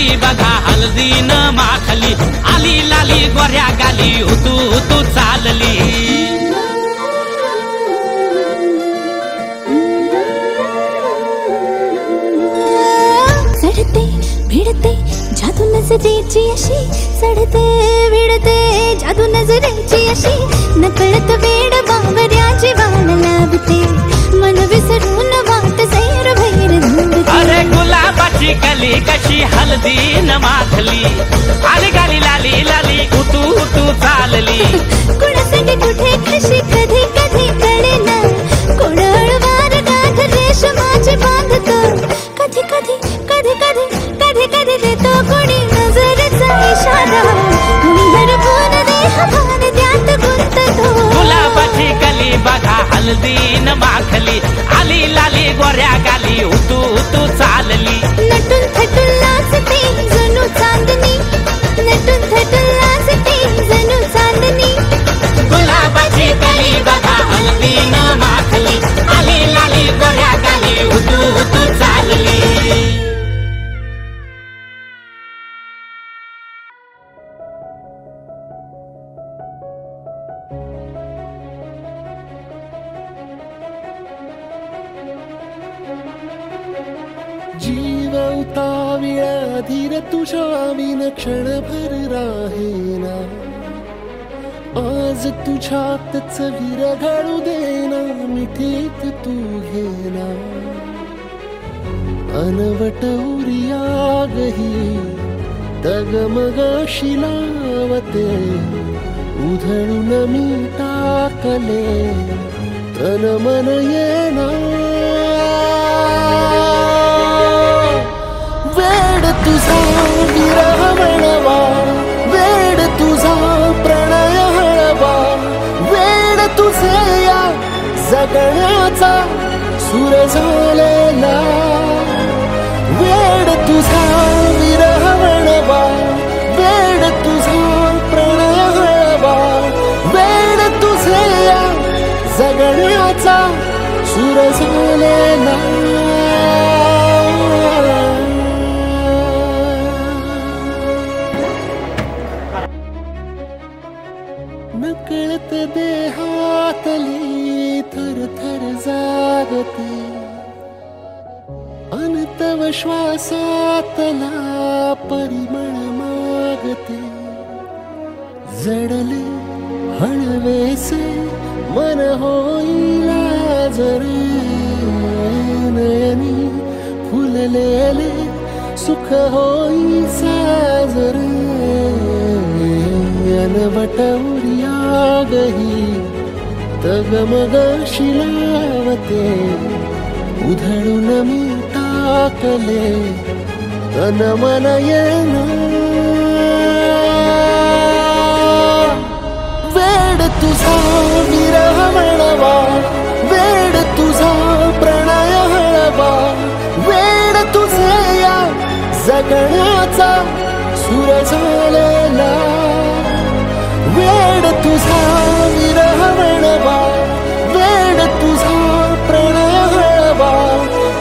केली बघा हळदीन माखली, आली लाली गोऱ्या गाली, हुतू हुतू चालली. चढते भिडते जादू नजरेची अशी, चढते भिडते जादू नजरेची अशी, नकळत वेड बावऱ्या जीवाला लाभते, मन विसरून वाट सैर भैर धुंदते. अरे गुलाबाची कली कशी हळदीन माखली, आली गाली लाली लाली, हुतू हुतू चालली. कुणासाठी कुठे कशी कधी कधी कळेना, कोण अळवार गाठ रेशमाची बांधतो, कधी कधी कधी कधी कधी कधी देतो कोणी नजरेचा इशारा, कोणी दडपून देह भान त्यात गुंततो. गुलाबाची कली बघा हळदीन माखली, आली लाली गोऱ्या गाली, हुतू हुतू चालली. नटून थटून नाचते जणू चांदणी, नटून थटून नाचते जणू चांदणी. गुलाबाची कली बघा हळदीन माखली, आली लाली गोऱ्या गाली, हुतू हुतू चालली. जीव उताविळा धीर तुझ्या विन क्षणभर राहेना, आज तुझ्यातच विरघळू देना, मिठीत तू घेना. अनवट उरियागही तगमगाशी लावते, उधळून मी टाकले तन मन येना. वेड तुझा विरह म्हणवा, वेड तुझा प्रणय हळवा, वेड तुझे या जगण्याचा सूर झालेला. वेड तुझा विरह म्हणवा, वेड तुझा प्रणय हळवा, वेड तुझे या जगण्याचा सूर झालेला. नकळत देहातली थर थर जागते, अनतव श्वासातला परिमळ मागते. जडले हळवेसे मन होईला जरे, नयनी फुललेले सुख होई साजरे. अनवट उरियागही तगमगाशी लावते, उधळून मी टाकले तन मन येना. वेड तुझा विरह म्हणवा, वेड तुझा प्रणय हळवा, वेड तुझे या जगण्याचा सूर झालेला. वेड तुझा विरह म्हणवा, वेड तुझा प्रणय हळवा,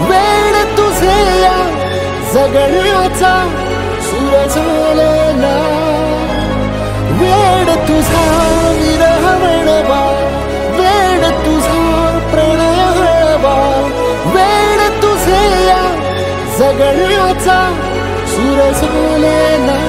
वेड तुझे या जगण्याचा सूर झालेला. वेड तुझा विरह म्हणवा, वेड तुझा प्रणय हळवा, वेड तुझे या जगण्याचा सूर झालेला.